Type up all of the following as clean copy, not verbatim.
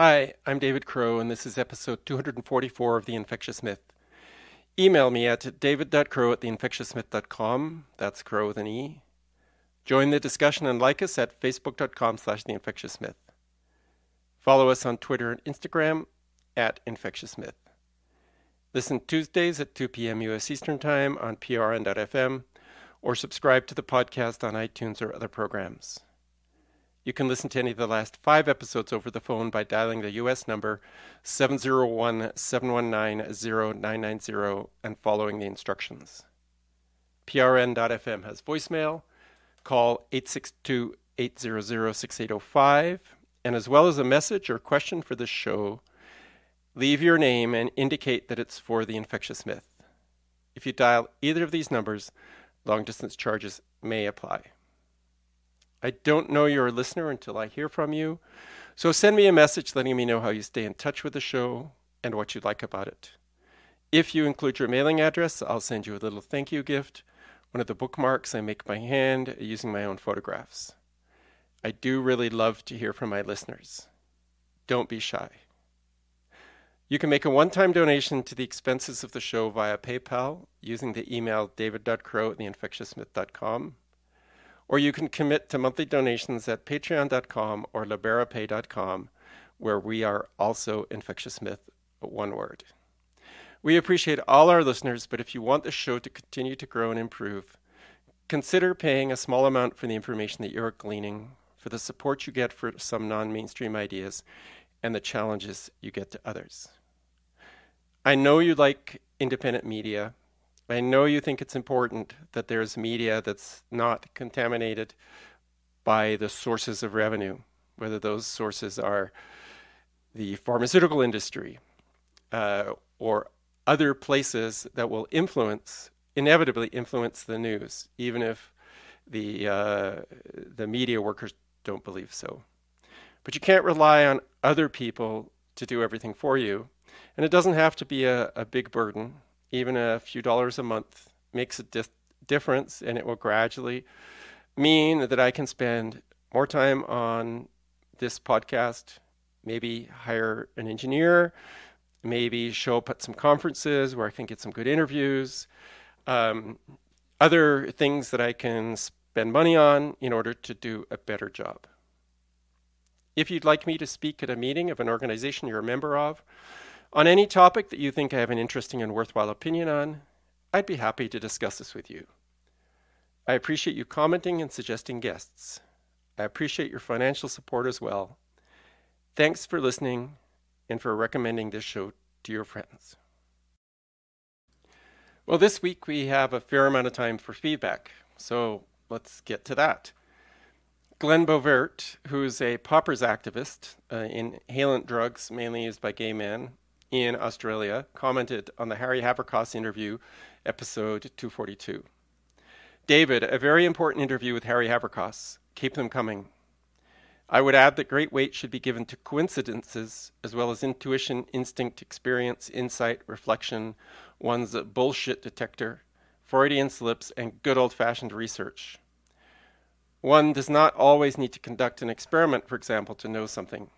Hi, I'm David Crow, and this is episode 244 of The Infectious Myth. Email me at david.crow@theinfectiousmyth.com. That's Crow with an E. Join the discussion and like us at facebook.com/theinfectiousmyth. Follow us on Twitter and Instagram at infectiousmyth. Listen Tuesdays at 2 p.m. U.S. Eastern Time on prn.fm or subscribe to the podcast on iTunes or other programs. You can listen to any of the last 5 episodes over the phone by dialing the U.S. number 701-719-0990 and following the instructions. PRN.FM has voicemail. Call 862-800-6805. And as well as a message or question for this show, leave your name and indicate that it's for The Infectious Myth. If you dial either of these numbers, long-distance charges may apply. I don't know you're a listener until I hear from you, so send me a message letting me know how you stay in touch with the show and what you like about it. If you include your mailing address, I'll send you a little thank you gift, one of the bookmarks I make by hand using my own photographs. I do really love to hear from my listeners. Don't be shy. You can make a one-time donation to the expenses of the show via PayPal using the email david.crow@theinfectiousmyth.com. Or you can commit to monthly donations at patreon.com or liberapay.com, where we are also Infectious Myth, one word. We appreciate all our listeners, but if you want the show to continue to grow and improve, consider paying a small amount for the information that you're gleaning, for the support you get for some non-mainstream ideas, and the challenges you get to others. I know you like independent media. I know you think it's important that there's media that's not contaminated by the sources of revenue, whether those sources are the pharmaceutical industry or other places that will inevitably influence the news, even if the media workers don't believe so. But you can't rely on other people to do everything for you, and it doesn't have to be a big burden. Even a few dollars a month makes a difference, and it will gradually mean that I can spend more time on this podcast, maybe hire an engineer, maybe show up at some conferences where I can get some good interviews, other things that I can spend money on in order to do a better job. If you'd like me to speak at a meeting of an organization you're a member of, on any topic that you think I have an interesting and worthwhile opinion on, I'd be happy to discuss this with you. I appreciate you commenting and suggesting guests. I appreciate your financial support as well. Thanks for listening and for recommending this show to your friends. Well, this week we have a fair amount of time for feedback, so let's get to that. Glenn Bovert, who's a poppers activist, inhalant drugs mainly used by gay men, in Australia, commented on the Harry Haverkos interview, episode 242. David, a very important interview with Harry Haverkos. Keep them coming. I would add that great weight should be given to coincidences, as well as intuition, instinct, experience, insight, reflection, one's bullshit detector, Freudian slips, and good old-fashioned research. One does not always need to conduct an experiment, for example, to know something.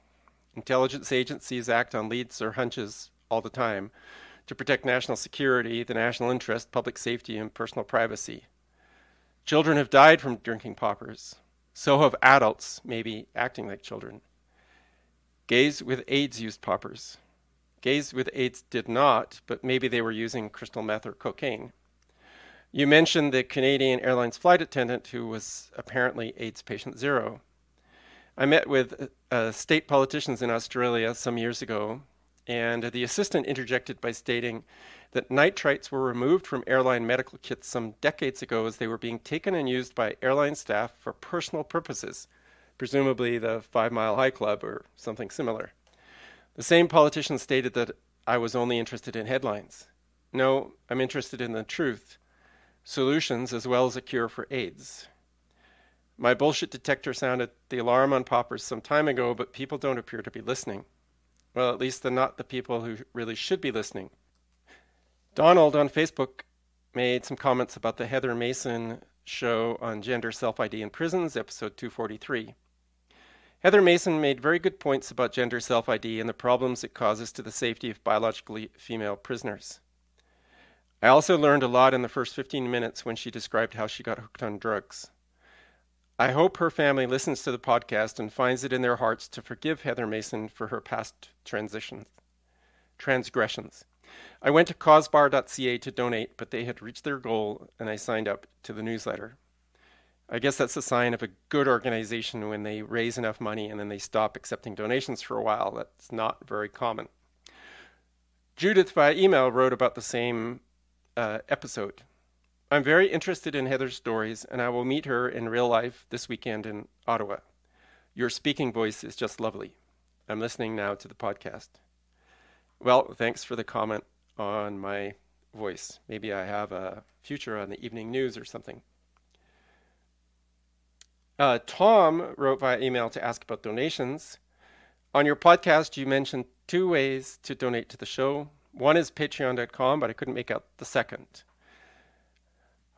Intelligence agencies act on leads or hunches all the time to protect national security, the national interest, public safety, and personal privacy. Children have died from drinking poppers. So have adults, maybe acting like children. Gays with AIDS used poppers. Gays with AIDS did not, but maybe they were using crystal meth or cocaine. You mentioned the Canadian Airlines flight attendant who was apparently AIDS patient zero. I met with state politicians in Australia some years ago, and the assistant interjected by stating that nitrites were removed from airline medical kits some decades ago as they were being taken and used by airline staff for personal purposes, presumably the 5 Mile High Club or something similar. The same politician stated that I was only interested in headlines. No, I'm interested in the truth, solutions as well as a cure for AIDS. My bullshit detector sounded the alarm on poppers some time ago, but people don't appear to be listening. Well, at least they're not the people who really should be listening. Donald on Facebook made some comments about the Heather Mason show on gender self-ID in prisons, episode 243. Heather Mason made very good points about gender self-ID and the problems it causes to the safety of biologically female prisoners. I also learned a lot in the first 15 minutes when she described how she got hooked on drugs. I hope her family listens to the podcast and finds it in their hearts to forgive Heather Mason for her past transgressions. I went to causebar.ca to donate, but they had reached their goal and I signed up to the newsletter. I guess that's a sign of a good organization when they raise enough money and then they stop accepting donations for a while. That's not very common. Judith via email wrote about the same episode. I'm very interested in Heather's stories and I will meet her in real life this weekend in Ottawa. Your speaking voice is just lovely. I'm listening now to the podcast. Well, thanks for the comment on my voice. Maybe I have a future on the evening news or something. Tom wrote via email to ask about donations. On your podcast, you mentioned 2 ways to donate to the show. One is patreon.com, but I couldn't make out the second.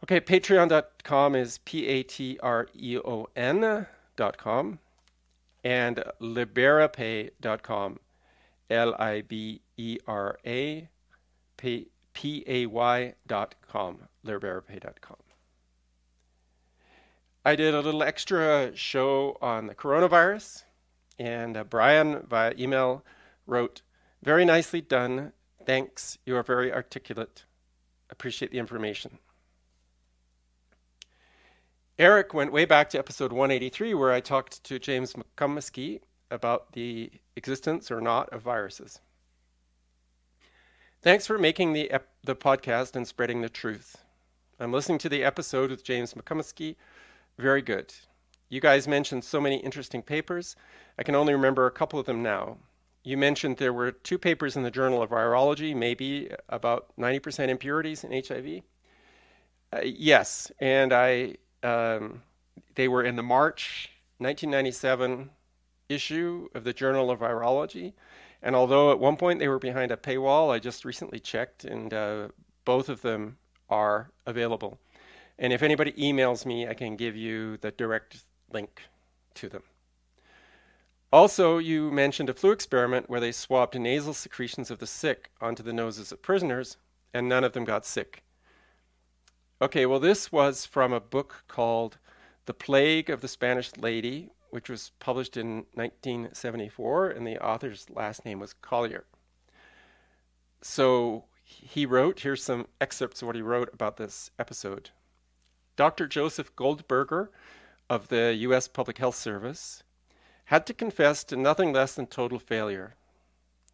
Okay, patreon.com is patreon.com and liberapay.com, liberapay.com, liberapay.com. I did a little extra show on the coronavirus, and Brian via email wrote, very nicely done. Thanks. You are very articulate. Appreciate the information. Eric went way back to episode 183, where I talked to James McCumsky about the existence or not of viruses. Thanks for making the podcast and spreading the truth. I'm listening to the episode with James McCumsky. Very good. You guys mentioned so many interesting papers. I can only remember a couple of them now. You mentioned there were 2 papers in the Journal of Virology, maybe about 90% impurities in HIV. Yes, and they were in the March 1997 issue of the Journal of Virology. And although at one point they were behind a paywall, I just recently checked, and both of them are available. And if anybody emails me, I can give you the direct link to them. Also, you mentioned a flu experiment where they swabbed nasal secretions of the sick onto the noses of prisoners, and none of them got sick. Okay, well, this was from a book called The Plague of the Spanish Lady, which was published in 1974, and the author's last name was Collier. So he wrote, here's some excerpts of what he wrote about this episode. Dr. Joseph Goldberger of the U.S. Public Health Service had to confess to nothing less than total failure.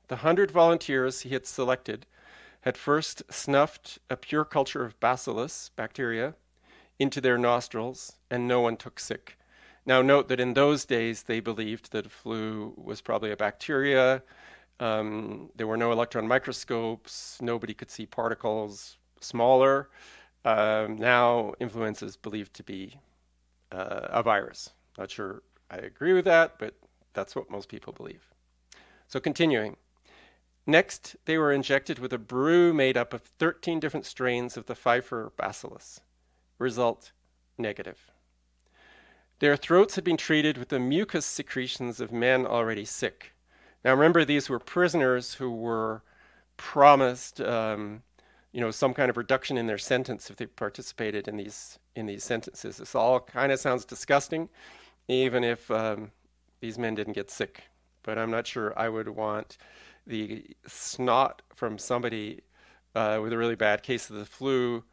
The 100 volunteers he had selected had first snuffed a pure culture of bacillus, bacteria, into their nostrils, and no one took sick. Now note that in those days they believed that flu was probably a bacteria. There were no electron microscopes. Nobody could see particles smaller. Now influenza is believed to be a virus. Not sure I agree with that, but that's what most people believe. So continuing. Next, they were injected with a brew made up of 13 different strains of the Pfeiffer bacillus. Result, negative. Their throats had been treated with the mucus secretions of men already sick. Now remember, these were prisoners who were promised some kind of reduction in their sentence if they participated in these sentences. This all kind of sounds disgusting, even if these men didn't get sick. But I'm not sure I would want the snot from somebody with a really bad case of the flu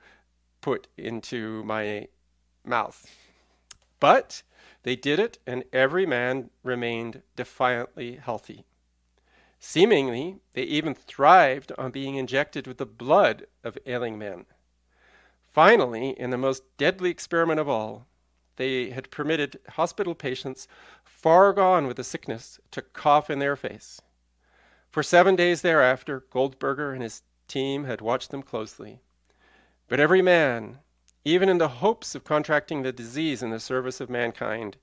put into my mouth. But they did it, and every man remained defiantly healthy. Seemingly, they even thrived on being injected with the blood of ailing men. Finally, in the most deadly experiment of all, they had permitted hospital patients far gone with the sickness to cough in their face. For 7 days thereafter, Goldberger and his team had watched them closely. But every man, even in the hopes of contracting the disease in the service of mankind,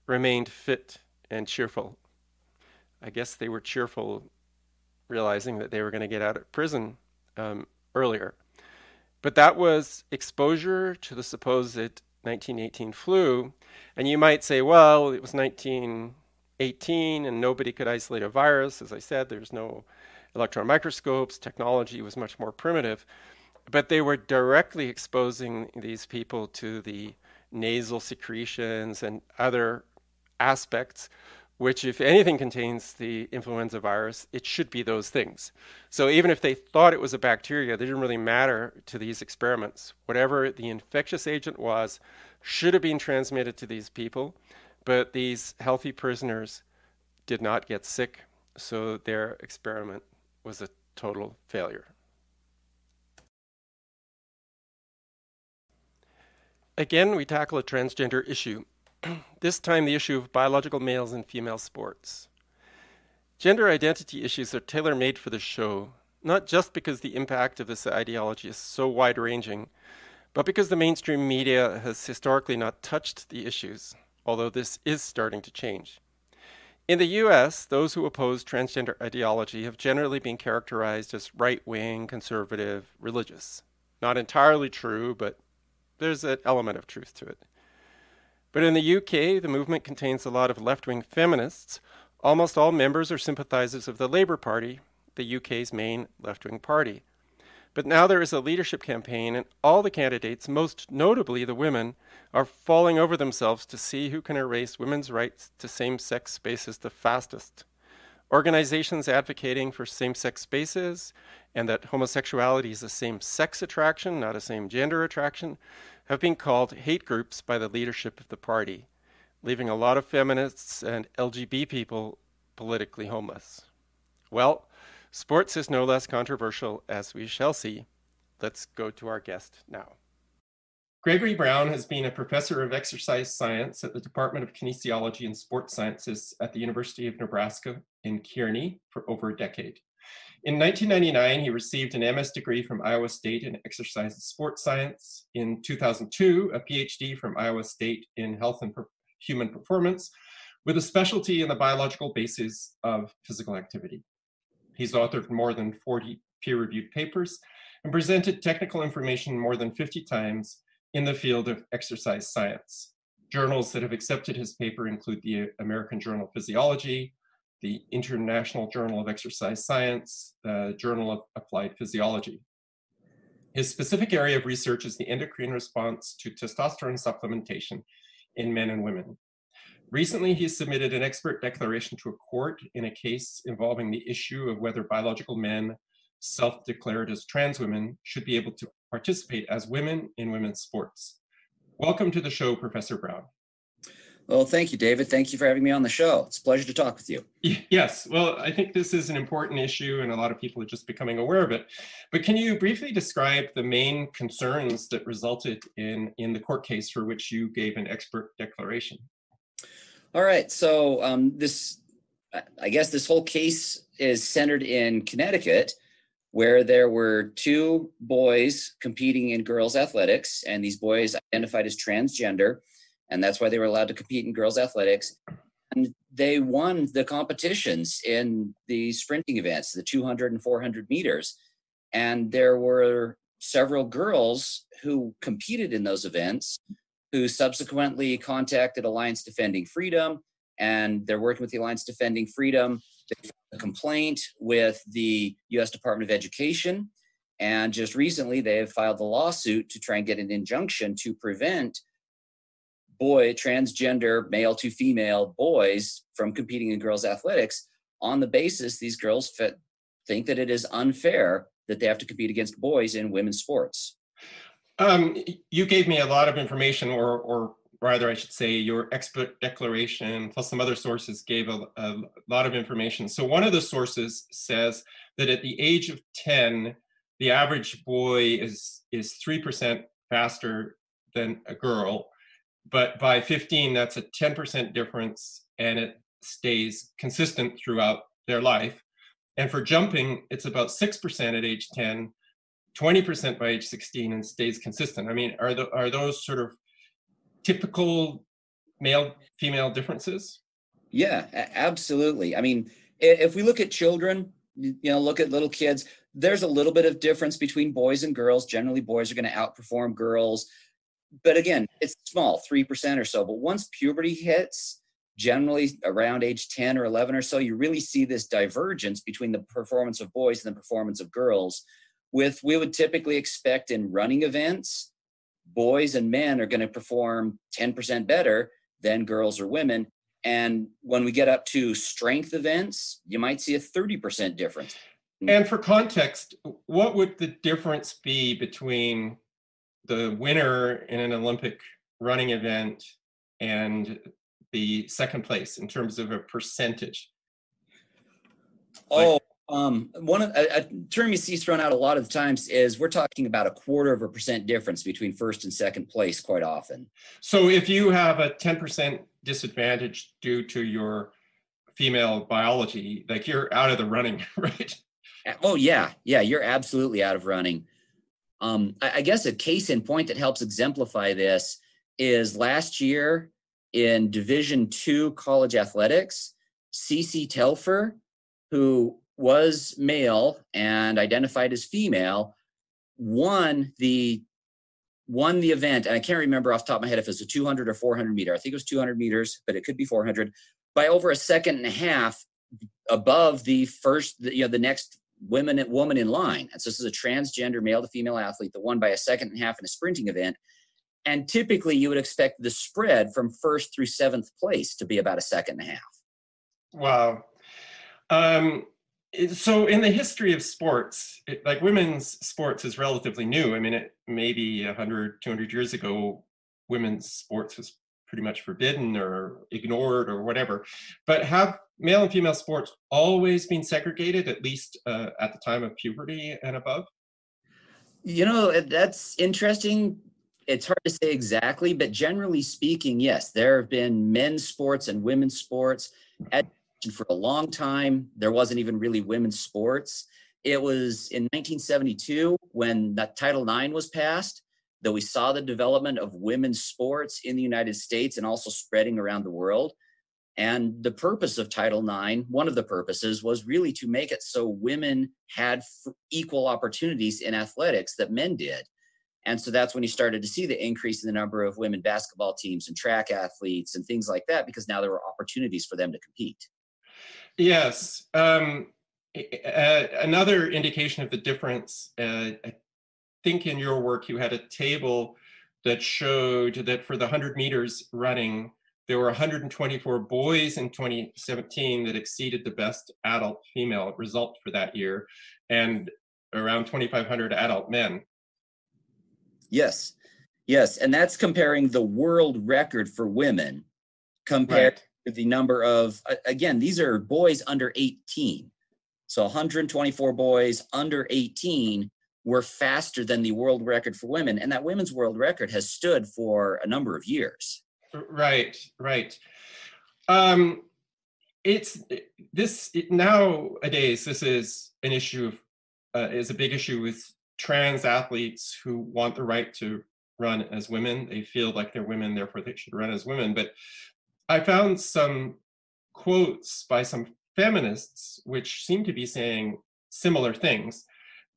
remained fit and cheerful. I guess they were cheerful, realizing that they were going to get out of prison earlier. But that was exposure to the supposed 1918 flu. And you might say, well, it was 1918, 18 and nobody could isolate a virus. As I said, there's no electron microscopes. Technology was much more primitive. But they were directly exposing these people to the nasal secretions and other aspects, which, if anything contains the influenza virus, it should be those things. So even if they thought it was a bacteria, it didn't really matter to these experiments. Whatever the infectious agent was should have been transmitted to these people, but these healthy prisoners did not get sick, so their experiment was a total failure. Again, we tackle a transgender issue. This time the issue of biological males in female sports. Gender identity issues are tailor-made for the show, not just because the impact of this ideology is so wide-ranging, but because the mainstream media has historically not touched the issues, although this is starting to change. In the US, those who oppose transgender ideology have generally been characterized as right-wing, conservative, religious. Not entirely true, but there's an element of truth to it. But in the UK, the movement contains a lot of left-wing feminists. Almost all members are sympathizers of the Labour Party, the UK's main left-wing party. But now there is a leadership campaign, and all the candidates, most notably the women, are falling over themselves to see who can erase women's rights to same-sex spaces the fastest. Organizations advocating for same-sex spaces and that homosexuality is a same-sex attraction, not a same-gender attraction, have been called hate groups by the leadership of the party, leaving a lot of feminists and LGBT people politically homeless. Well, sports is no less controversial, as we shall see. Let's go to our guest now. Gregory Brown has been a professor of exercise science at the Department of Kinesiology and Sports Sciences at the University of Nebraska in Kearney for over a decade. In 1999, he received an MS degree from Iowa State in exercise and sports science. In 2002, a PhD from Iowa State in health and human performance, with a specialty in the biological basis of physical activity. He's authored more than 40 peer-reviewed papers and presented technical information more than 50 times in the field of exercise science. Journals that have accepted his paper include the American Journal of Physiology, the International Journal of Exercise Science, the Journal of Applied Physiology. His specific area of research is the endocrine response to testosterone supplementation in men and women. Recently, he submitted an expert declaration to a court in a case involving the issue of whether biological men self-declared as trans women should be able to participate as women in women's sports. Welcome to the show, Professor Brown. Well, thank you, David. Thank you for having me on the show. It's a pleasure to talk with you. Yes, well, I think this is an important issue and a lot of people are just becoming aware of it. But can you briefly describe the main concerns that resulted in the court case for which you gave an expert declaration? All right, so I guess this whole case is centered in Connecticut, where there were two boys competing in girls' athletics, and these boys identified as transgender, and that's why they were allowed to compete in girls' athletics. And they won the competitions in the sprinting events, the 200 and 400 meters. And there were several girls who competed in those events who subsequently contacted Alliance Defending Freedom, and they're working with the Alliance Defending Freedom. They filed a complaint with the U.S. Department of Education, and just recently they have filed a lawsuit to try and get an injunction to prevent transgender male to female boys from competing in girls' athletics on the basis these girls think that it is unfair that they have to compete against boys in women's sports. You gave me a lot of information, or rather I should say your expert declaration plus some other sources gave a lot of information. So one of the sources says that at the age of 10, the average boy is 3% faster than a girl. But by 15, that's a 10% difference, and it stays consistent throughout their life. And for jumping, it's about 6% at age 10, 20% by age 16, and stays consistent. I mean, are those sort of typical male-female differences? Yeah, absolutely. I mean, if we look at children, look at little kids, there's a little bit of difference between boys and girls. Generally, boys are going to outperform girls. But again, it's small, 3% or so. But once puberty hits, generally around age 10 or 11 or so, you really see this divergence between the performance of boys and the performance of girls. We would typically expect in running events, boys and men are going to perform 10% better than girls or women. And when we get up to strength events, you might see a 30% difference. And for context, what would the difference be between the winner in an Olympic running event and the second place in terms of a percentage? A term you see thrown out a lot of times is we're talking about a 0.25% difference between first and second place quite often. So if you have a 10% disadvantage due to your female biology, like you're out of the running, right? Oh yeah, you're absolutely out of running. I guess a case in point that helps exemplify this is last year in Division II college athletics, CC Telfer, who was male and identified as female, won the event. And I can't remember off the top of my head if it was a 200 or 400 meter. I think it was 200 meters, but it could be 400, by over a second and a half above the next woman in line. And so this is a transgender male to female athlete that won by a second and a half in a sprinting event. And typically you would expect the spread from first through seventh place to be about a second and a half. Wow. So in the history of sports, like women's sports is relatively new. I mean, it maybe 100, 200 years ago, women's sports was pretty much forbidden or ignored or whatever. But have male and female sports always been segregated, at least at the time of puberty and above? You know, that's interesting. It's hard to say exactly, but generally speaking, yes, there have been men's sports and women's sports. For a long time, there wasn't even really women's sports. It was in 1972 when that Title IX was passed that we saw the development of women's sports in the United States and also spreading around the world. And the purpose of Title IX, one of the purposes, was really to make it so women had equal opportunities in athletics that men did. And so that's when you started to see the increase in the number of women basketball teams and track athletes and things like that, because now there were opportunities for them to compete. Yes. Another indication of the difference, I think in your work, you had a table that showed that for the 100 meters running, there were 124 boys in 2017 that exceeded the best adult female result for that year, and around 2,500 adult men. Yes. And that's comparing the world record for women compared to the number of, again, these are boys under 18. So 124 boys under 18 were faster than the world record for women. And that women's world record has stood for a number of years. Right. Nowadays, this is an issue is a big issue with trans athletes who want the right to run as women. They feel like they're women, therefore they should run as women. But I found some quotes by some feminists which seem to be saying similar things,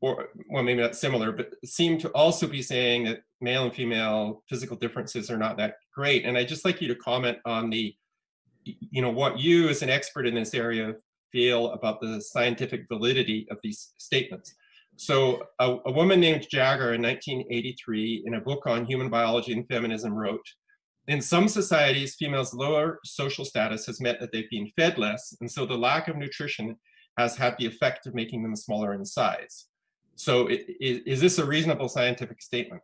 or well, maybe not similar, but seem to also be saying that male and female physical differences are not that great. And I'd just like you to comment on what you as an expert in this area feel about the scientific validity of these statements. So a woman named Jagger in 1983 in a book on human biology and feminism wrote, "In some societies, females' lower social status has meant that they've been fed less, and so the lack of nutrition has had the effect of making them smaller in size." So is this a reasonable scientific statement?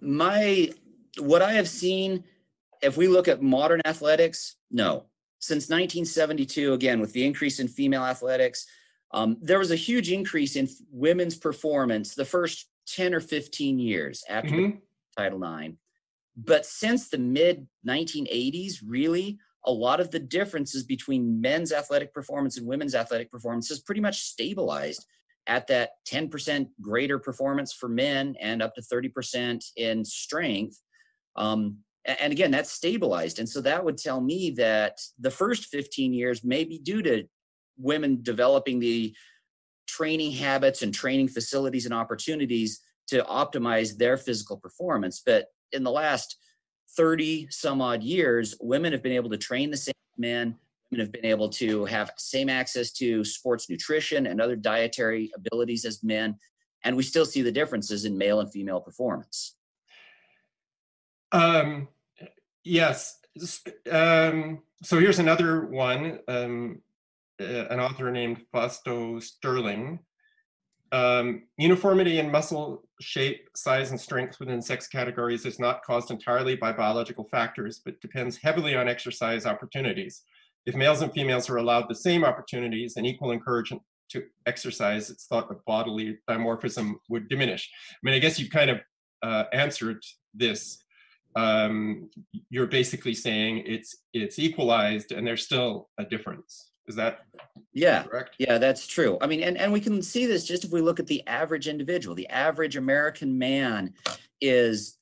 What I have seen, if we look at modern athletics, no. Since 1972, again, with the increase in female athletics, there was a huge increase in women's performance the first 10 or 15 years after Title IX. But since the mid-1980s, really, a lot of the differences between men's athletic performance and women's athletic performance has pretty much stabilized at that 10% greater performance for men and up to 30% in strength. And again, that's stabilized. And so that would tell me that the first 15 years may be due to women developing the training habits and training facilities and opportunities to optimize their physical performance. But in the last 30 some odd years, women have been able to train the same men. Women have been able to have same access to sports nutrition and other dietary abilities as men. And we still see the differences in male and female performance. Yes. So here's another one, an author named Fausto Sterling. Uniformity in muscle shape, size, and strength within sex categories is not caused entirely by biological factors, but depends heavily on exercise opportunities. If males and females are allowed the same opportunities and equal encouragement to exercise, it's thought that bodily dimorphism would diminish. I mean, I guess you've kind of answered this. You're basically saying it's equalized and there's still a difference. Is that correct? Yeah, that's true. I mean, and we can see this just if we look at the average individual. The average American man is,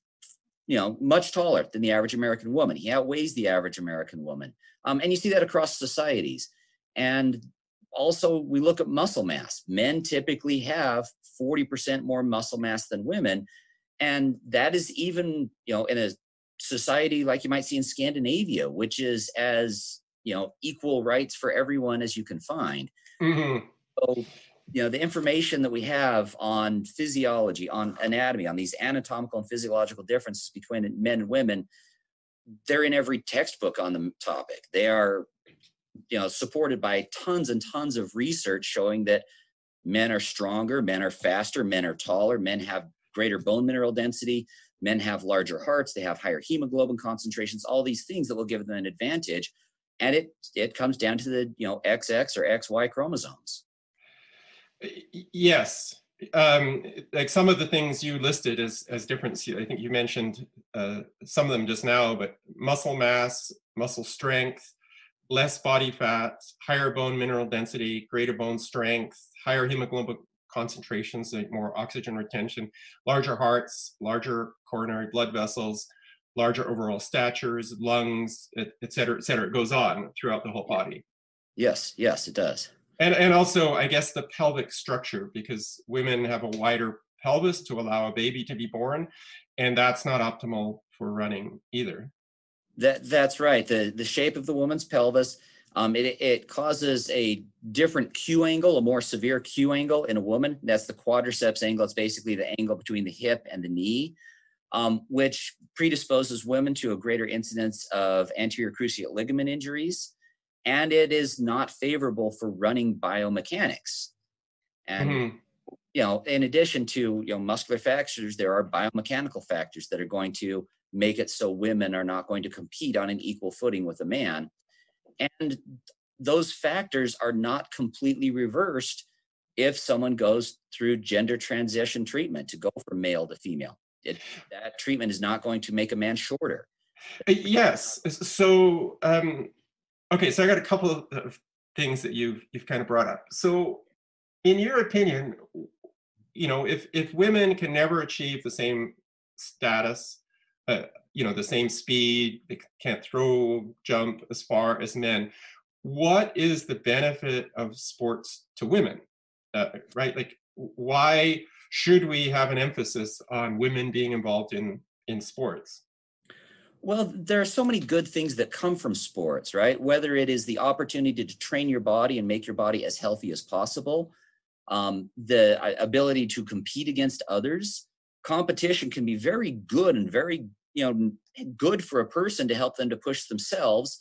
much taller than the average American woman. He outweighs the average American woman. And you see that across societies. And also we look at muscle mass. Men typically have 40% more muscle mass than women. And that is even, in a society like you might see in Scandinavia, which is as, equal rights for everyone as you can find. Mm-hmm. So, the information that we have on physiology, on anatomy, on these anatomical and physiological differences between men and women, they're in every textbook on the topic. They are, supported by tons and tons of research showing that men are stronger, men are faster, men are taller, men have greater bone mineral density, men have larger hearts, they have higher hemoglobin concentrations, all these things that will give them an advantage. And it comes down to the, XX or XY chromosomes. Yes. Like some of the things you listed as difference, I think you mentioned some of them just now, but muscle mass, muscle strength, less body fat, higher bone mineral density, greater bone strength, higher hemoglobin concentrations, like more oxygen retention, larger hearts, larger coronary blood vessels, larger overall statures, lungs, et cetera, et cetera. It goes on throughout the whole body. Yes, it does. And also, I guess, the pelvic structure, because women have a wider pelvis to allow a baby to be born, and that's not optimal for running either. That's right. The shape of the woman's pelvis, it causes a different Q angle, a more severe Q angle in a woman. That's the quadriceps angle. It's basically the angle between the hip and the knee. Which predisposes women to a greater incidence of anterior cruciate ligament injuries, and it is not favorable for running biomechanics. And, in addition to, muscular factors, there are biomechanical factors that are going to make it so women are not going to compete on an equal footing with a man. And those factors are not completely reversed if someone goes through gender transition treatment to go from male to female. That treatment is not going to make a man shorter. Yes. So, okay. So I got a couple of things that you've kind of brought up. So, in your opinion, if women can never achieve the same status, the same speed, they can't throw, jump as far as men, what is the benefit of sports to women? Right? Like, why should we have an emphasis on women being involved in sports? Well, there are so many good things that come from sports, right? Whether it is the opportunity to train your body and make your body as healthy as possible, the ability to compete against others. Competition can be very good and very, good for a person to help them to push themselves.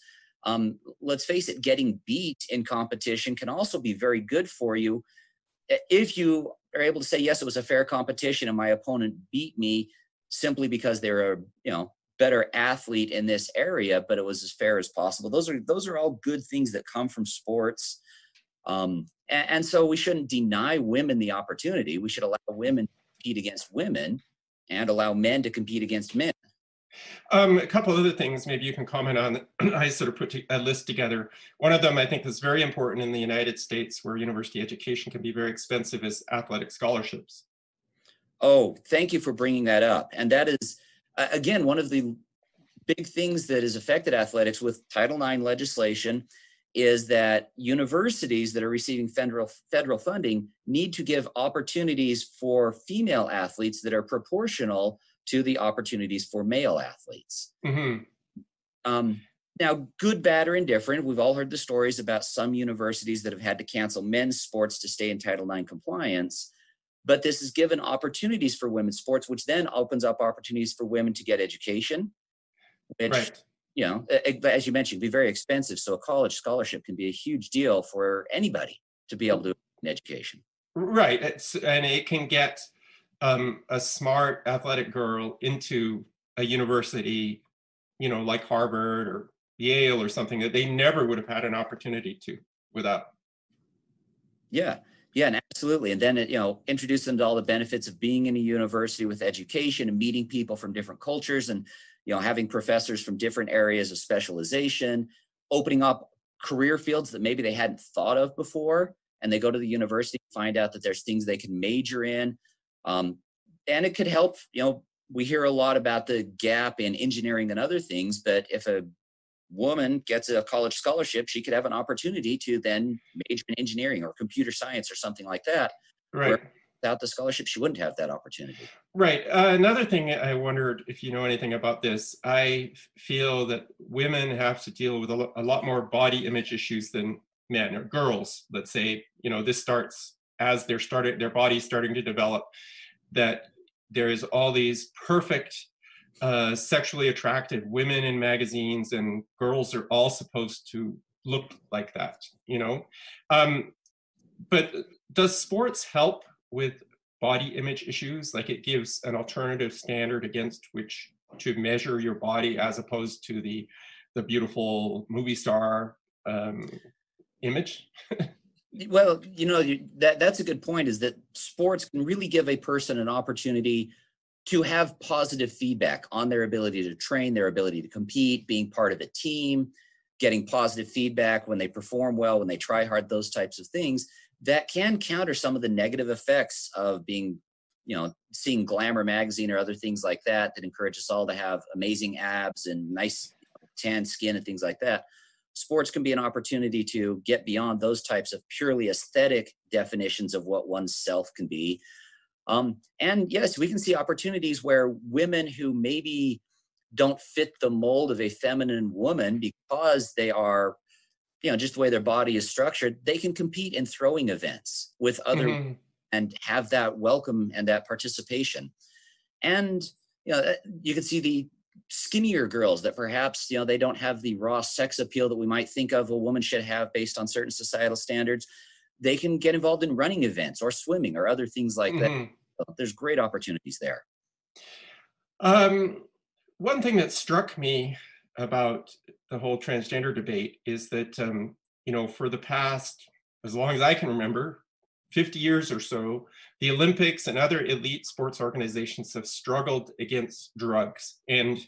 Let's face it, getting beat in competition can also be very good for you if you are able to say, yes, it was a fair competition and my opponent beat me simply because they're a better athlete in this area, but it was as fair as possible. Those are all good things that come from sports. And so we shouldn't deny women the opportunity. We should allow women to compete against women and allow men to compete against men. A couple other things maybe you can comment on. I sort of put a list together. One of them I think is very important in the United States, where university education can be very expensive, is athletic scholarships. Oh, thank you for bringing that up. And that is, again, one of the big things that has affected athletics with Title IX legislation is that universities that are receiving federal funding need to give opportunities for female athletes that are proportional to the opportunities for male athletes. Mm-hmm. Now, good, bad, or indifferent, we've all heard the stories about some universities that have had to cancel men's sports to stay in Title IX compliance. But this has given opportunities for women's sports, which then opens up opportunities for women to get education, which, Right. you know, as you mentioned, be very expensive. So a college scholarship can be a huge deal for anybody to be able to do an education. Right. And it can get a smart athletic girl into a university, you know, like Harvard or Yale or something that they never would have had an opportunity to without. Yeah. Yeah, and absolutely. And then, you know, introduce them to all the benefits of being in a university with education and meeting people from different cultures and, you know, having professors from different areas of specialization, opening up career fields that maybe they hadn't thought of before. And they go to the university, find out that there's things they can major in. And it could help, you know, we hear a lot about the gap in engineering and other things, but if a woman gets a college scholarship, she could have an opportunity to then major in engineering or computer science or something like that. Right. Where without the scholarship, she wouldn't have that opportunity. Right. Another thing I wondered if you know anything about this, I feel that women have to deal with a lot more body image issues than men or girls. Let's say, you know, this starts as their body's starting to develop, that there is all these perfect sexually attractive women in magazines, and girls are all supposed to look like that, you know. But does sports help with body image issues? Like, it gives an alternative standard against which to measure your body as opposed to the beautiful movie star image? Well, you know, that's a good point, is that sports can really give a person an opportunity to have positive feedback on their ability to train, their ability to compete, being part of a team, getting positive feedback when they perform well, when they try hard, those types of things that can counter some of the negative effects of being, you know, seeing Glamour magazine or other things like that encourage us all to have amazing abs and nice tan skin and things like that. Sports can be an opportunity to get beyond those types of purely aesthetic definitions of what one's self can be. And yes, we can see opportunities where women who maybe don't fit the mold of a feminine woman because they are, you know, just the way their body is structured, they can compete in throwing events with other and have that welcome and that participation. And, you know, you can see the skinnier girls that perhaps, you know, they don't have the raw sex appeal that we might think of a woman should have based on certain societal standards. They can get involved in running events or swimming or other things like that. So there's great opportunities there. One thing that struck me about the whole transgender debate is that, you know, for the past, as long as I can remember, 50 years or so, the Olympics and other elite sports organizations have struggled against drugs. And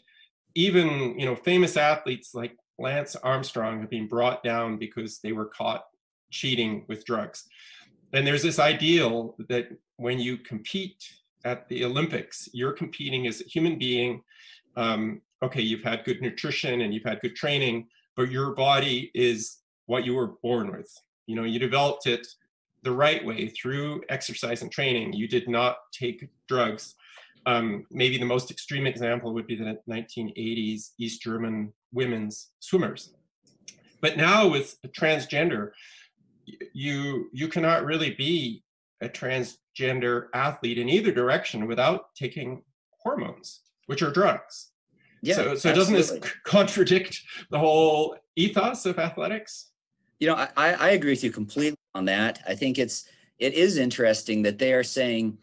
even, you know, famous athletes like Lance Armstrong have been brought down because they were caught cheating with drugs. And there's this ideal that when you compete at the Olympics, you're competing as a human being. Okay, you've had good nutrition and you've had good training, but your body is what you were born with. You know, you developed it the right way through exercise and training. You did not take drugs. Maybe the most extreme example would be the 1980s East German women's swimmers. But now with transgender, you cannot really be a transgender athlete in either direction without taking hormones, which are drugs. Yeah, so doesn't this contradict the whole ethos of athletics? You know, I agree with you completely on that. I think it is interesting that they are saying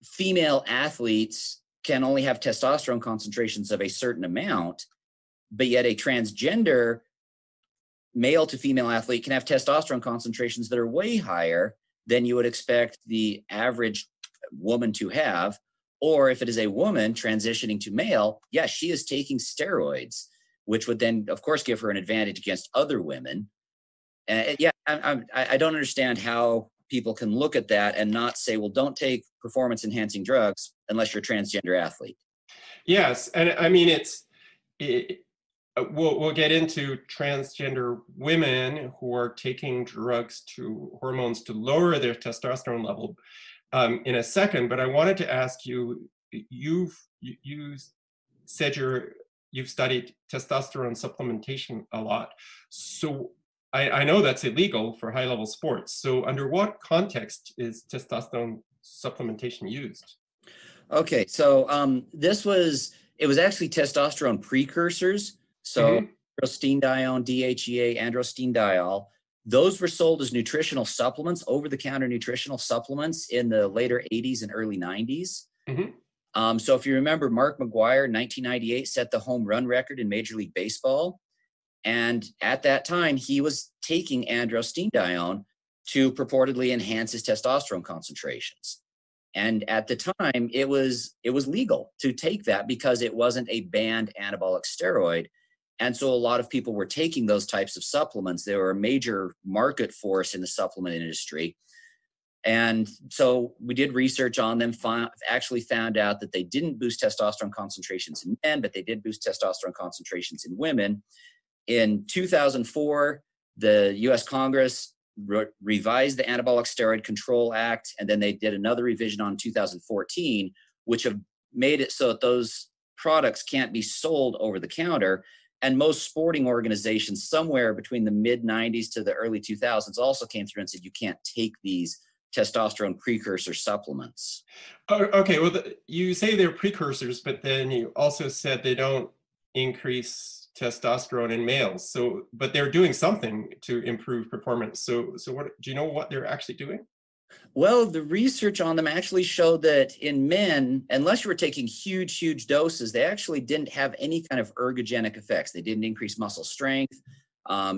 female athletes can only have testosterone concentrations of a certain amount, but yet a transgender male to female athlete can have testosterone concentrations that are way higher than you would expect the average woman to have. Or if it is a woman transitioning to male, yes, she is taking steroids, which would then, of course, give her an advantage against other women. Yeah, I don't understand how people can look at that and not say, well, don't take performance-enhancing drugs unless you're a transgender athlete. Yes, and I mean, we'll get into transgender women who are taking hormones to lower their testosterone level in a second, but I wanted to ask you, you've you said you've studied testosterone supplementation a lot. So I know that's illegal for high-level sports. So under what context is testosterone supplementation used? Okay, so it was actually testosterone precursors. So androstenedione, DHEA, androstenediol, those were sold as nutritional supplements, over-the-counter nutritional supplements in the later 80s and early 90s. So if you remember, Mark McGwire, 1998, set the home run record in Major League Baseball. And at that time, he was taking androstenedione to purportedly enhance his testosterone concentrations. And at the time, it was legal to take that because it wasn't a banned anabolic steroid. And so a lot of people were taking those types of supplements. They were a major market force in the supplement industry. And so we did research on them, actually found out that they didn't boost testosterone concentrations in men, but they did boost testosterone concentrations in women. In 2004, the US Congress revised the Anabolic Steroid Control Act, and then they did another revision on 2014, which have made it so that those products can't be sold over the counter. And most sporting organizations somewhere between the mid-90s to the early 2000s also came through and said, you can't take these testosterone precursor supplements. Okay, well, you say they're precursors, but then you also said they don't increase testosterone in males. So, but they're doing something to improve performance. So what do you know what they're actually doing? Well, the research on them actually showed that in men, unless you were taking huge doses, they actually didn't have any kind of ergogenic effects. They didn't increase muscle strength,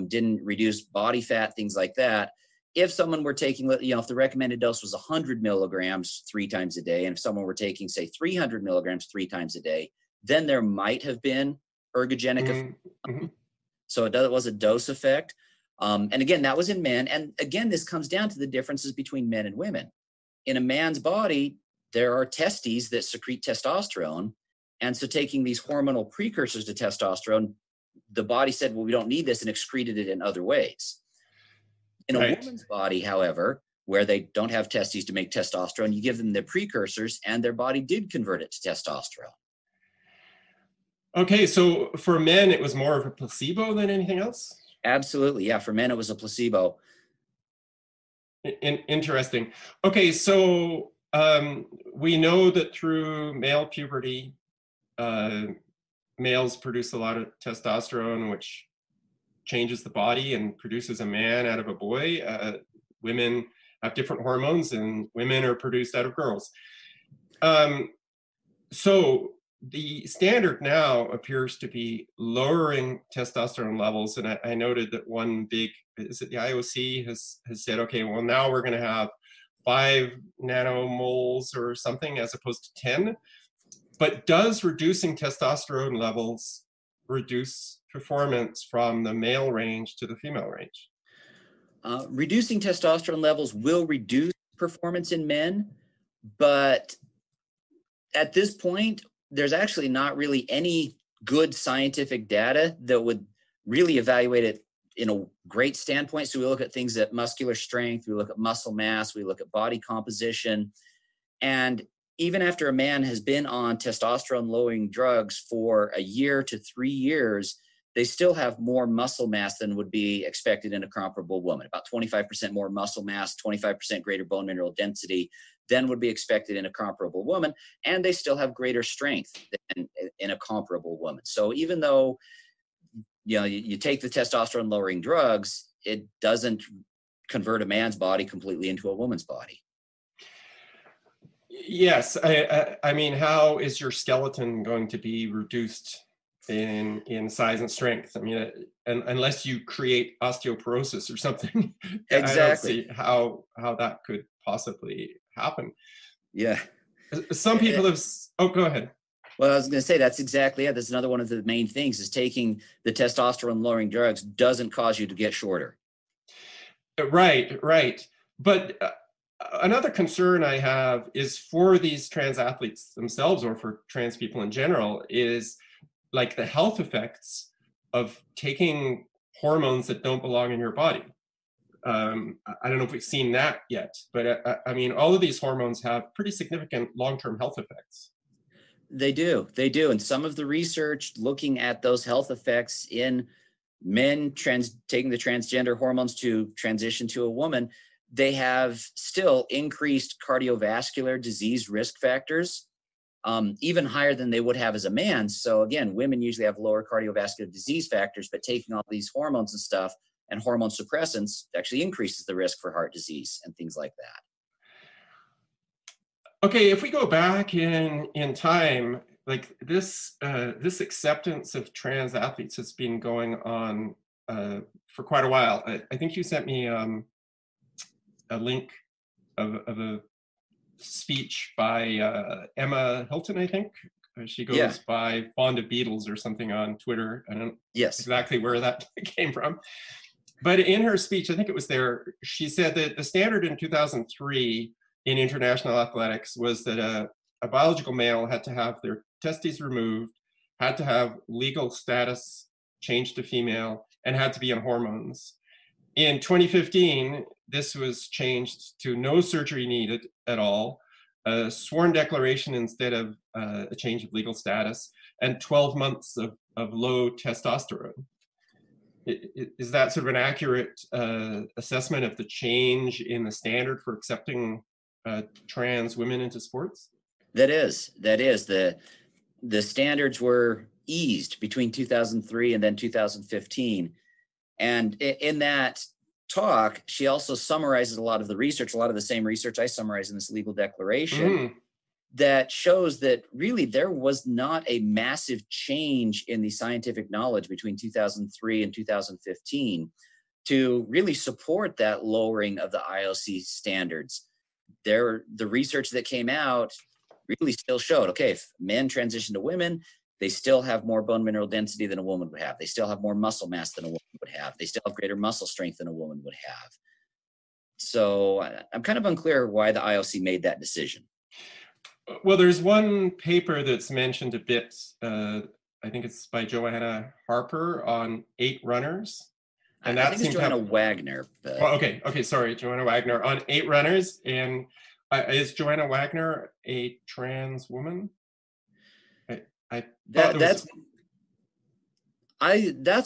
didn't reduce body fat, things like that. If someone were taking, if the recommended dose was 100 milligrams 3 times a day, and if someone were taking, say, 300 milligrams 3 times a day, then there might have been ergogenic effect. So it was a dose effect. And again, that was in men. And again, this comes down to the differences between men and women. In a man's body, there are testes that secrete testosterone. And so taking these hormonal precursors to testosterone, the body said, well, we don't need this, and excreted it in other ways. In a woman's body, however, where they don't have testes to make testosterone, you give them the precursors and their body did convert it to testosterone. Okay, so for men, it was more of a placebo than anything else? Absolutely, yeah. For men, it was a placebo. Interesting. Okay, so we know that through male puberty, males produce a lot of testosterone, which changes the body and produces a man out of a boy. Women have different hormones, and women are produced out of girls. So the standard now appears to be lowering testosterone levels. And I noted that one big, is it the IOC has said, okay, well, now we're going to have 5 nanomoles or something as opposed to 10. But does reducing testosterone levels reduce performance from the male range to the female range? Reducing testosterone levels will reduce performance in men, but at this point, there's actually not really any good scientific data that would really evaluate it in a great standpoint. So we look at things at muscular strength, we look at muscle mass, we look at body composition. And even after a man has been on testosterone lowering drugs for a year to 3 years, they still have more muscle mass than would be expected in a comparable woman. About 25% more muscle mass, 25% greater bone mineral density than would be expected in a comparable woman. And they still have greater strength than in a comparable woman. So even though you take the testosterone lowering drugs, it doesn't convert a man's body completely into a woman's body. Yes. I mean, how is your skeleton going to be reduced in size and strength? I mean, unless you create osteoporosis or something, Exactly. I don't see how that could possibly happen. Yeah. Some people have. Oh, go ahead. Well, I was going to say that's exactly it. That's another one of the main things is taking the testosterone lowering drugs doesn't cause you to get shorter. Right. But another concern I have is for these trans athletes themselves, or for trans people in general, is like the health effects of taking hormones that don't belong in your body. I don't know if we've seen that yet, but I mean, all of these hormones have pretty significant long-term health effects. They do. They do. And some of the research looking at those health effects in men taking the transgender hormones to transition to a woman, they have still increased cardiovascular disease risk factors, even higher than they would have as a man. So again, women usually have lower cardiovascular disease factors, but taking all these hormones and stuff and hormone suppressants actually increases the risk for heart disease and things like that. Okay, if we go back in time, like this acceptance of trans athletes has been going on for quite a while. I think you sent me a link of a speech by Emma Hilton, I think. She goes by Fond of Beatles or something on Twitter. I don't know exactly where that came from. But in her speech, I think it was there, she said that the standard in 2003 in international athletics was that a biological male had to have their testes removed, had to have legal status changed to female, and had to be on hormones. In 2015, this was changed to no surgery needed at all, a sworn declaration instead of a change of legal status, and 12 months of low testosterone. Is that sort of an accurate assessment of the change in the standard for accepting trans women into sports? That is. The standards were eased between 2003 and then 2015. And in that talk, she also summarizes a lot of the research, a lot of the same research I summarize in this legal declaration, that shows that really there was not a massive change in the scientific knowledge between 2003 and 2015 to really support that lowering of the IOC standards. The research that came out really still showed, okay, if men transition to women, they still have more bone mineral density than a woman would have. They still have more muscle mass than a woman would have. They still have greater muscle strength than a woman would have. So I'm kind of unclear why the IOC made that decision. Well, there's one paper that's mentioned a bit, I think it's by Joanna Harper on 8 runners. And I think it's Joanna Wagner. But... Oh, okay, sorry, Joanna Wagner on 8 runners. And is Joanna Wagner a trans woman? That's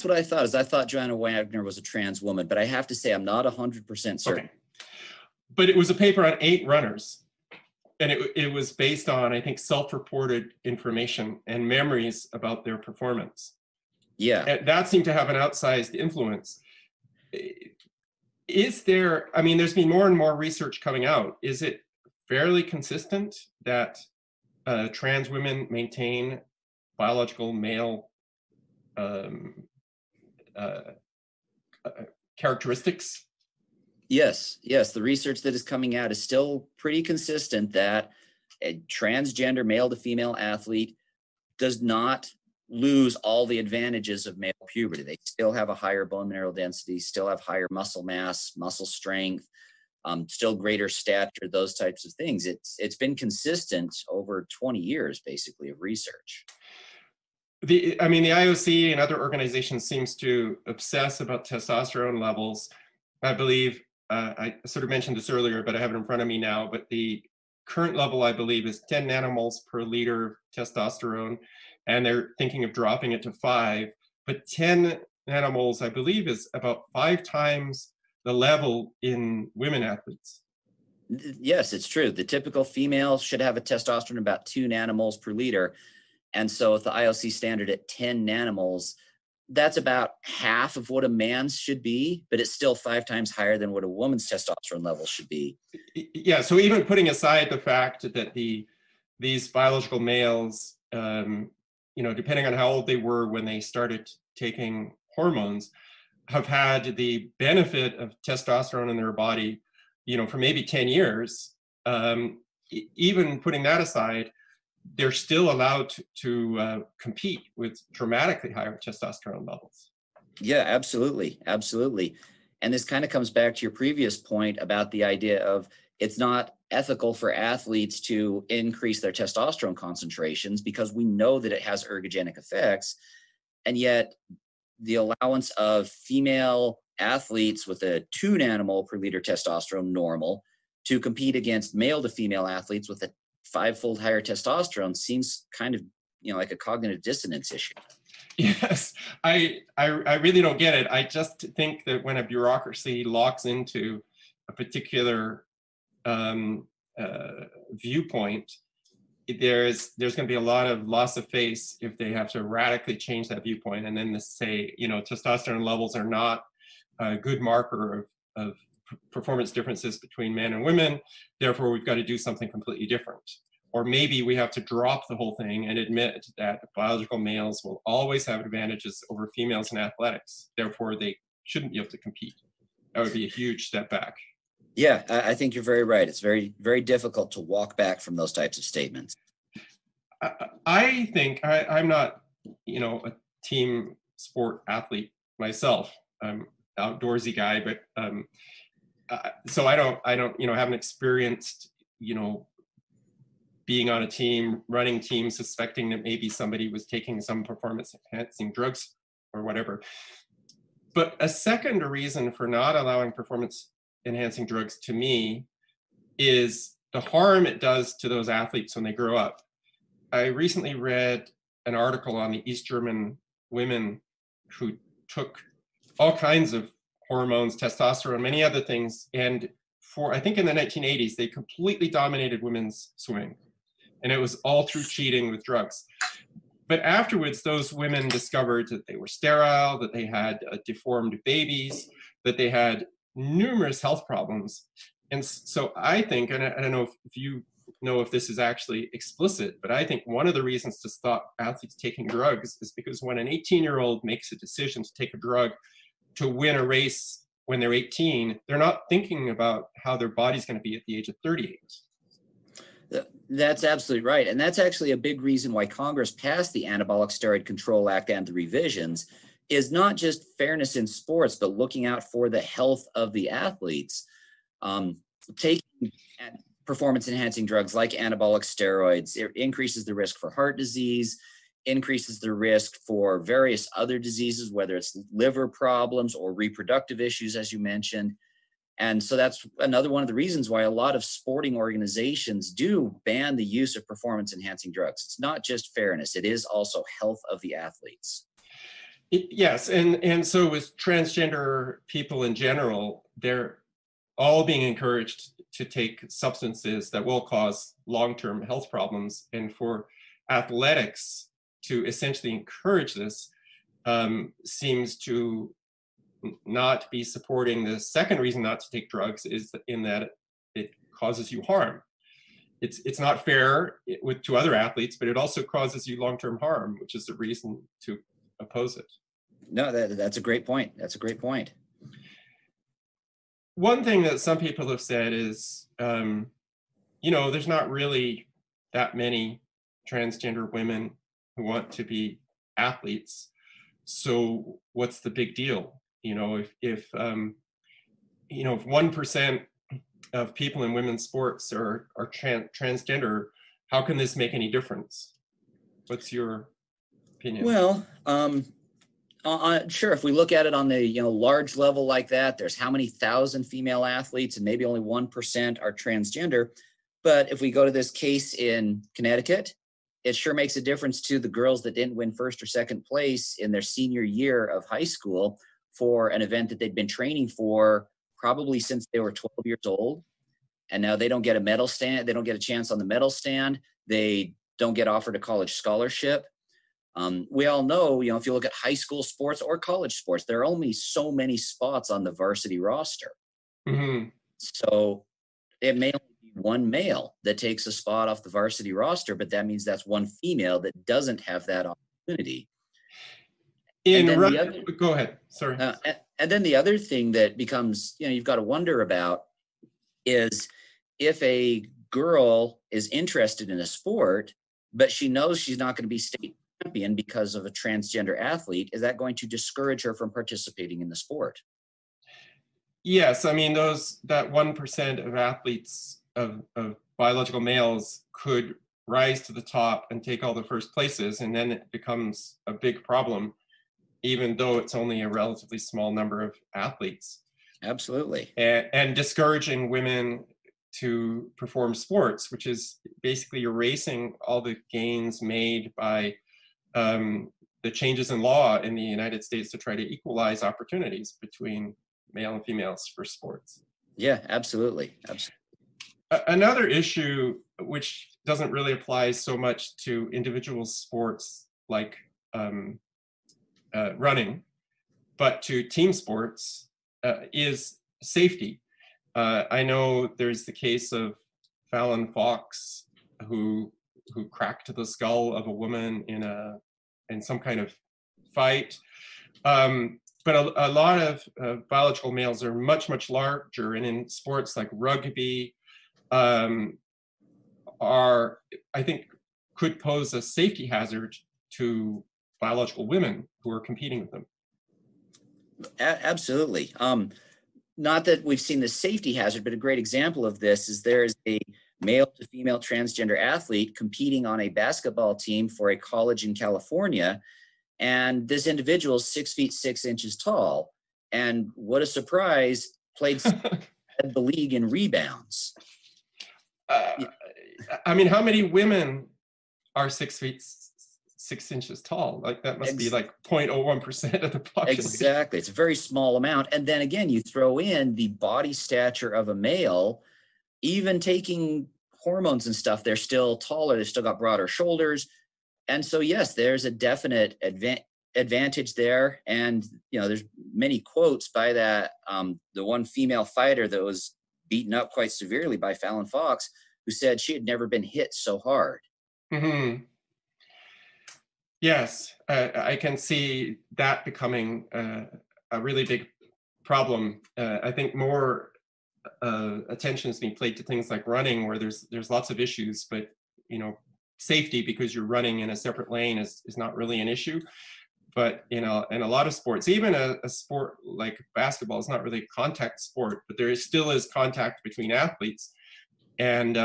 what I thought. I thought Joanna Wagner was a trans woman, but I have to say I'm not 100% certain. Okay. But it was a paper on 8 runners, and it was based on, I think, self-reported information and memories about their performance. Yeah, and that seemed to have an outsized influence. Is there? I mean, there's been more and more research coming out. Is it fairly consistent that trans women maintain biological male characteristics? Yes. The research that is coming out is still pretty consistent that a transgender male to female athlete does not lose all the advantages of male puberty. They still have a higher bone mineral density, still have higher muscle mass, muscle strength, still greater stature, those types of things. It's been consistent over 20 years, basically, of research. The IOC and other organizations seems to obsess about testosterone levels. I believe, I sort of mentioned this earlier, but I have it in front of me now, but the current level, I believe, is 10 nanomoles per liter testosterone, and they're thinking of dropping it to 5. But 10 nanomoles, I believe, is about 5 times the level in women athletes. Yes, it's true. The typical female should have a testosterone about 2 nanomoles per liter. And so with the IOC standard at 10 nanomoles, that's about half of what a man's should be, but it's still 5 times higher than what a woman's testosterone level should be. Yeah, so even putting aside the fact that these biological males, depending on how old they were when they started taking hormones, have had the benefit of testosterone in their body, for maybe 10 years, even putting that aside, they're still allowed to compete with dramatically higher testosterone levels. Yeah, absolutely. And this kind of comes back to your previous point about the idea of it's not ethical for athletes to increase their testosterone concentrations because we know that it has ergogenic effects. And yet the allowance of female athletes with a 2 nanomole per liter testosterone normal to compete against male to female athletes with a fivefold higher testosterone seems kind of, like a cognitive dissonance issue. Yes, I really don't get it. I just think that when a bureaucracy locks into a particular viewpoint, there's going to be a lot of loss of face if they have to radically change that viewpoint, and then to say, testosterone levels are not a good marker of performance differences between men and women, therefore we've got to do something completely different. Or maybe we have to drop the whole thing and admit that biological males will always have advantages over females in athletics, therefore they shouldn't be able to compete. That would be a huge step back. Yeah, I think you're very right. It's very, very difficult to walk back from those types of statements. I think I'm not, a team sport athlete myself. I'm an outdoorsy guy, but so I don't, haven't experienced, being on a team, running teams, suspecting that maybe somebody was taking some performance enhancing drugs or whatever. But a second reason for not allowing performance enhancing drugs to me is the harm it does to those athletes when they grow up. I recently read an article on the East German women who took all kinds of hormones, testosterone, many other things, and I think in the 1980s, they completely dominated women's swimming. And it was all through cheating with drugs. But afterwards, those women discovered that they were sterile, that they had deformed babies, that they had numerous health problems. And so I think, and I don't know if you know if this is actually explicit, but I think one of the reasons to stop athletes taking drugs is because when an 18-year-old makes a decision to take a drug to win a race when they're 18, they're not thinking about how their body's going to be at the age of 38. That's absolutely right. And that's actually a big reason why Congress passed the Anabolic Steroid Control Act and the revisions, is not just fairness in sports, but looking out for the health of the athletes. Taking performance-enhancing drugs like anabolic steroids, it increases the risk for heart disease, increases the risk for various other diseases, whether it's liver problems or reproductive issues, as you mentioned. And so that's another one of the reasons why a lot of sporting organizations do ban the use of performance-enhancing drugs. It's not just fairness, it is also health of the athletes. Yes, and so with transgender people in general, they're all being encouraged to take substances that will cause long-term health problems. And for athletics to essentially encourage this seems to not be supporting the second reason not to take drugs, is in that it causes you harm. It's not fair to other athletes, but it also causes you long-term harm, which is the reason to oppose it. No, that's a great point. That's a great point. One thing that some people have said is, there's not really that many transgender women who want to be athletes. So what's the big deal? If 1% of people in women's sports are transgender, how can this make any difference? What's your opinion? Well, sure. If we look at it on the large level like that, there's how many thousand female athletes, and maybe only 1% are transgender. But if we go to this case in Connecticut, it sure makes a difference to the girls that didn't win first or second place in their senior year of high school for an event that they'd been training for probably since they were 12 years old. And now they don't get a medal stand. They don't get a chance on the medal stand. They don't get offered a college scholarship. We all know, if you look at high school sports or college sports, there are only so many spots on the varsity roster. Mm-hmm. So it may only be one male that takes a spot off the varsity roster, but that means that's one female that doesn't have that opportunity. Go ahead. Sorry. And then the other thing that becomes, you've got to wonder about is if a girl is interested in a sport, but she knows she's not going to be state champion because of a transgender athlete, is that going to discourage her from participating in the sport? Yes, I mean that 1% of athletes of biological males could rise to the top and take all the first places, and then it becomes a big problem, even though it's only a relatively small number of athletes. Absolutely. And discouraging women to perform sports, which is basically erasing all the gains made by the changes in law in the United States to try to equalize opportunities between male and females for sports. Yeah, absolutely. Absolutely. Another issue, which doesn't really apply so much to individual sports like running, but to team sports, is safety. I know there's the case of Fallon Fox, who cracked the skull of a woman in some kind of fight. But a lot of biological males are much, much larger, and in sports like rugby, are, I think, could pose a safety hazard to biological women who are competing with them. Absolutely. Not that we've seen the safety hazard, but a great example of this is there's a male to female transgender athlete competing on a basketball team for a college in California. And this individual is 6'6" tall. And what a surprise, played the league in rebounds. I mean, how many women are 6'6" tall? Like that must be like 0.01% of the population. Exactly. It's a very small amount. And then again, you throw in the body stature of a male, even taking hormones and stuff, they're still taller. They've still got broader shoulders. And so, yes, there's a definite advantage there. And, there's many quotes by that, the one female fighter that was beaten up quite severely by Fallon Fox, who said she had never been hit so hard. Mm-hmm. Yes, I can see that becoming a really big problem. I think more attention is being played to things like running, where there's lots of issues, but safety because you're running in a separate lane is not really an issue. But in a lot of sports, even a sport like basketball is not really a contact sport, but there still is contact between athletes, and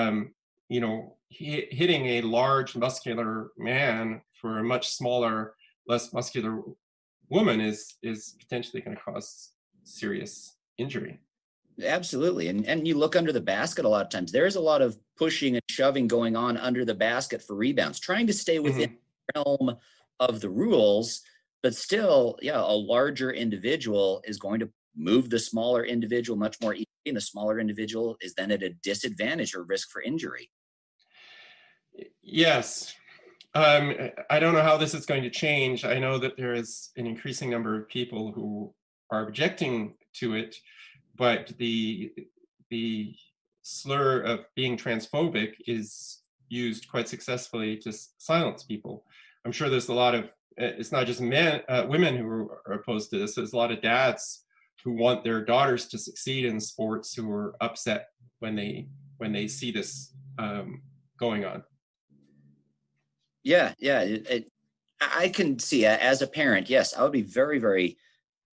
hitting a large muscular man for a much smaller, less muscular woman is potentially going to cause serious injury. Absolutely. And you look under the basket a lot of times, there's a lot of pushing and shoving going on under the basket for rebounds, trying to stay within the realm of the rules, but still, a larger individual is going to move the smaller individual much more easily, and the smaller individual is then at a disadvantage or risk for injury. Yes. I don't know how this is going to change. I know that there is an increasing number of people who are objecting to it, but the slur of being transphobic is used quite successfully to silence people. I'm sure there's a lot of, it's not just women who are opposed to this. There's a lot of dads who want their daughters to succeed in sports who are upset when they see this going on. Yeah. I can see, as a parent, yes, I would be very, very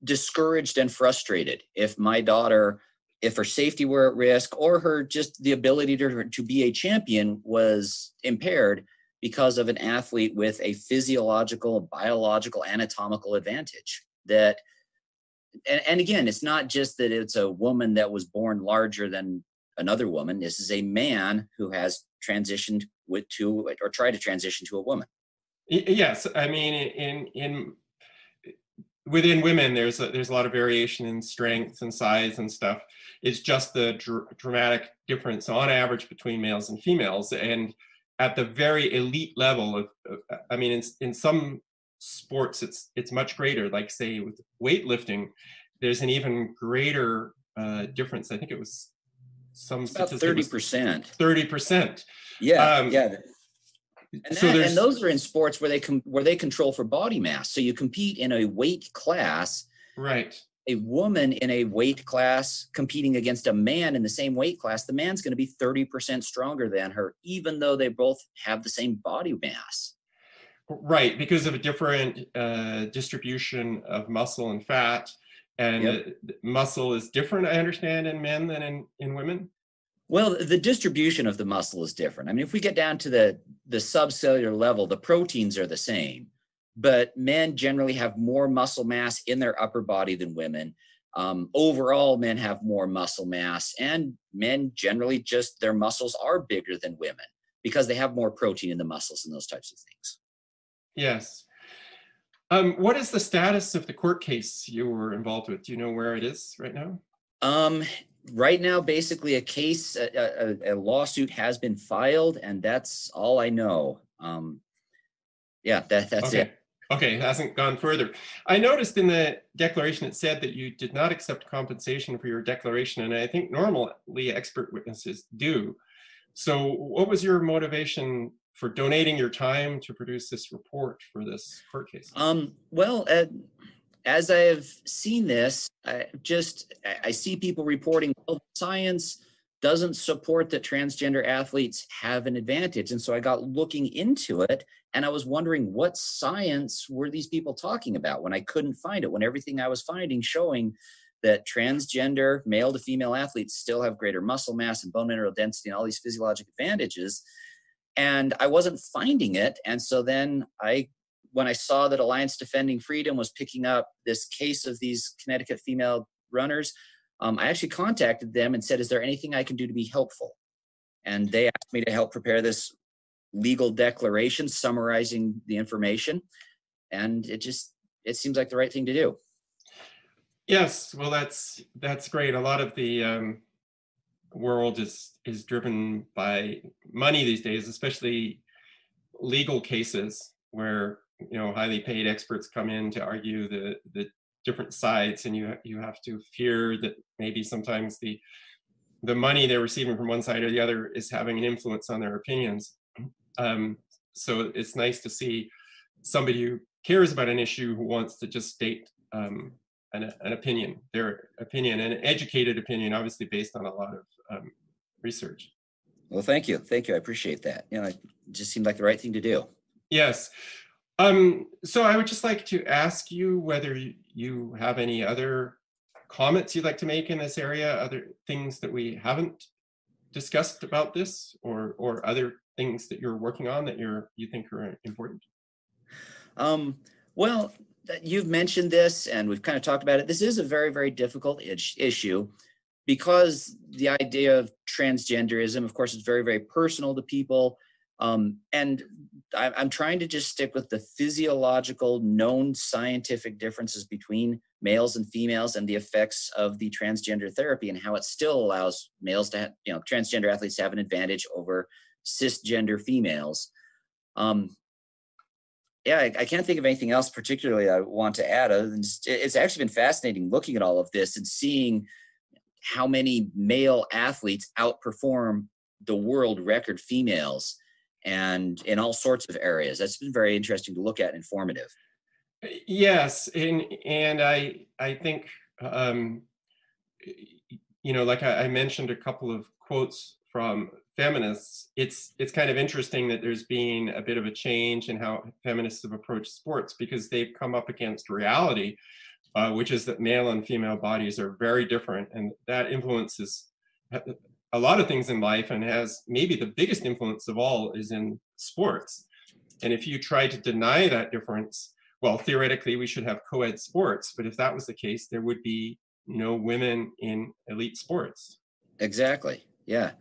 discouraged and frustrated if my daughter, if her safety were at risk or her just the ability to be a champion was impaired because of an athlete with a physiological, biological, anatomical advantage. That, and again, it's not just that it's a woman that was born larger than another woman. This is a man who has transitioned tried to transition to a woman. Yes, I mean, within women, there's a lot of variation in strength and size and stuff. It's just the dramatic difference on average between males and females, and at the very elite level of I mean, in some sports, it's much greater. Like say with weightlifting, there's an even greater difference. I think it was some statistic. 30%. 30%. Yeah. And those are in sports where they control for body mass. So you compete in a weight class. Right. A woman in a weight class competing against a man in the same weight class, the man's going to be 30% stronger than her, even though they both have the same body mass. Right, because of a different distribution of muscle and fat. And muscle is different, I understand, in men than in women. Well, the distribution of the muscle is different. I mean, if we get down to the subcellular level, the proteins are the same, but men generally have more muscle mass in their upper body than women. Overall, men have more muscle mass, and men generally just their muscles are bigger than women because they have more protein in the muscles and those types of things. Yes. What is the status of the court case you were involved with? Do you know where it is right now? Right now, basically, a lawsuit has been filed, and that's all I know. That's okay. it. Okay, it hasn't gone further. I noticed in the declaration it said that you did not accept compensation for your declaration, and I think normally expert witnesses do. So what was your motivation for donating your time to produce this report for this court case? Well, as I have seen this, I see people reporting, well, science doesn't support that transgender athletes have an advantage. And so I got looking into it, and I was wondering, what science were these people talking about when I couldn't find it, when everything I was finding showing that transgender male to female athletes still have greater muscle mass and bone mineral density and all these physiologic advantages. And I wasn't finding it. And so then when I saw that Alliance Defending Freedom was picking up this case of these Connecticut female runners, I actually contacted them and said, is there anything I can do to be helpful? And they asked me to help prepare this legal declaration summarizing the information. And it seems like the right thing to do. Yes, well, that's great. A lot of the world is driven by money these days, especially legal cases where highly paid experts come in to argue the different sides, and you have to fear that maybe sometimes the money they're receiving from one side or the other is having an influence on their opinions. So it's nice to see somebody who cares about an issue who wants to just state an opinion, their opinion, an educated opinion, obviously based on a lot of research. Well, thank you. I appreciate that. It just seemed like the right thing to do. Yes. So I would just like to ask you whether you have any other comments you'd like to make in this area, other things that we haven't discussed about this, or other things that you're working on that you think are important. Well, you've mentioned this, and we've kind of talked about it. This is a very, very difficult issue because the idea of transgenderism, of course, is very, very personal to people. And I'm trying to just stick with the physiological, known scientific differences between males and females and the effects of the transgender therapy and how it still allows males to have, transgender athletes to have an advantage over cisgender females. I can't think of anything else particularly I want to add other than it's actually been fascinating looking at all of this and seeing how many male athletes outperform the world record females, and in all sorts of areas. That's been very interesting to look at and informative. Yes, and I think like I mentioned a couple of quotes from feminists. It's kind of interesting that there's been a bit of a change in how feminists have approached sports, because they've come up against reality, which is that male and female bodies are very different, and that influences a lot of things in life, and has maybe the biggest influence of all is in sports. And if you try to deny that difference, well, theoretically we should have co-ed sports, but if that was the case, there would be no women in elite sports. Exactly. Yeah,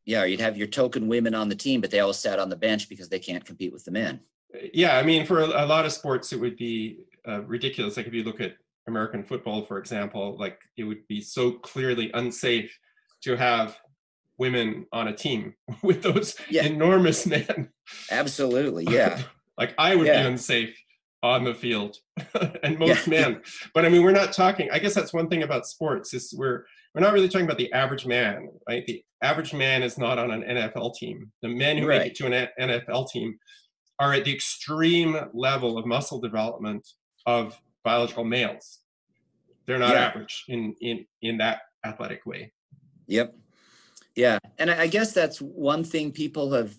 you'd have your token women on the team, but they all sat on the bench because they can't compete with the men. Yeah, I mean, for a lot of sports, it would be ridiculous. Like if you look at American football, for example, like it would be so clearly unsafe to have women on a team with those enormous men. Absolutely, yeah. Like I would be unsafe on the field, and most men. But I mean, we're not talking. I guess that's one thing about sports is we're not really talking about the average man, right? The average man is not on an NFL team. The men who make it to an NFL team are at the extreme level of muscle development of biological males. They're not average in that athletic way. Yep. Yeah. And I guess that's one thing people have,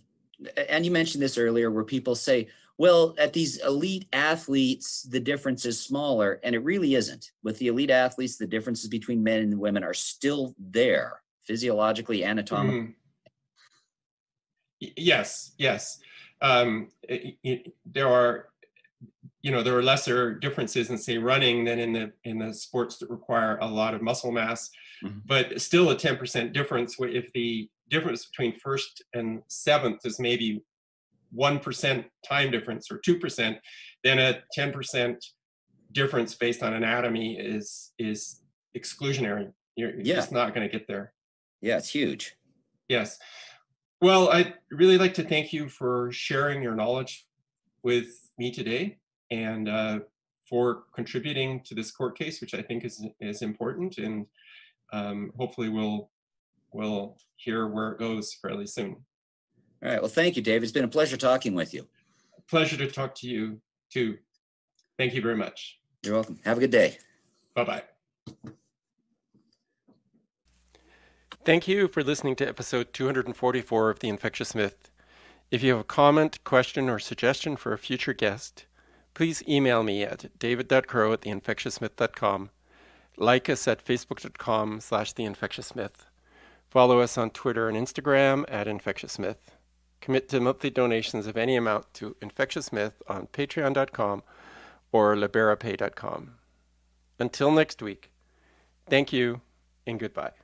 and you mentioned this earlier, where people say, well, at these elite athletes, the difference is smaller. And it really isn't. With the elite athletes, the differences between men and women are still there, physiologically, anatomically. Yes. There are there are lesser differences in, say, running than in the sports that require a lot of muscle mass, but still a 10% difference. If the difference between first and seventh is maybe 1% time difference or 2%, then a 10% difference based on anatomy is exclusionary. You're just not going to get there. Yeah, it's huge. Yes. Well, I'd really like to thank you for sharing your knowledge with me today, and for contributing to this court case, which I think is important, and hopefully we'll hear where it goes fairly soon. All right. Well, thank you, Dave. It's been a pleasure talking with you. Pleasure to talk to you too. Thank you very much. You're welcome. Have a good day. Bye-bye. Thank you for listening to episode 244 of The Infectious Myth. If you have a comment, question, or suggestion for a future guest, please email me at david.crow@theinfectiousmyth.com. Like us at facebook.com/theinfectiousmyth. Follow us on Twitter and Instagram at infectiousmyth. Commit to monthly donations of any amount to Infectious Myth on patreon.com or liberapay.com. Until next week, thank you and goodbye.